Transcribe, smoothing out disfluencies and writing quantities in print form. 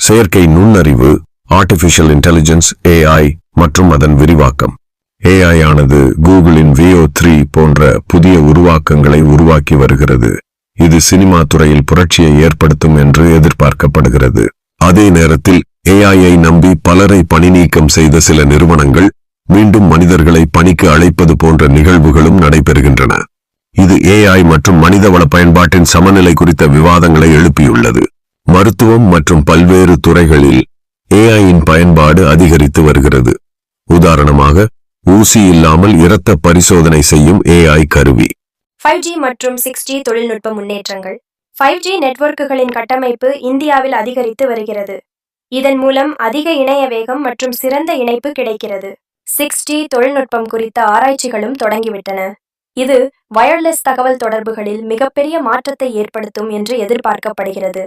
செயற்கை நுண்ணறிவு, artificial intelligence AI மற்றும் அதன் விரிவாக்கம். AI ஆனது கூகுளின் VO3 போன்ற புதிய உருவாக்கங்களை உருவாக்கி வருகிறது. இது சினிமா துறையில் புரட்சியை ஏற்படுத்தும் என்று எதிர்பார்க்கப்படுகிறது. அதே நேரத்தில் AI நம்பி பலரை பணி நீக்கம் செய்த சில நிறுவனங்கள் மீண்டும் மனிதர்களை பணிக்கு அழைப்பது போன்ற நிகழ்வுகளும் நடைபெறுகின்றன. இது AI மற்றும் மனிதவள பயன்பாட்டின் சமநிலை குறித்த விவாதங்களை எழுப்பியுள்ளது. மருத்துவம் மற்றும் பல்வேறு துறைகளில் AIயின் பயன்பாடு அதிகரித்து வருகிறது. உதாரணமாக, ஊசி இல்லாமல் இரத்த பரிசோதனை செய்யும் AI கருவி. 5G மற்றும் 6G தொழில்நுட்ப முன்னேற்றங்கள். 5G நெட்வொர்க்குகளின் கட்டமைப்பு இந்தியாவில் அதிகரித்து வருகிறது. இதன் மூலம் அதிக இணைய வேகம் மற்றும் சிறந்த இணைப்பு கிடைக்கிறது. 6G தொழில்நுட்பம் குறித்த ஆராய்ச்சிகளும் தொடங்கிவிட்டன. இது வயர்லெஸ் தகவல் தொடர்புகளில் மிகப்பெரிய மாற்றத்தை ஏற்படுத்தும் என்று எதிர்பார்க்கப்படுகிறது.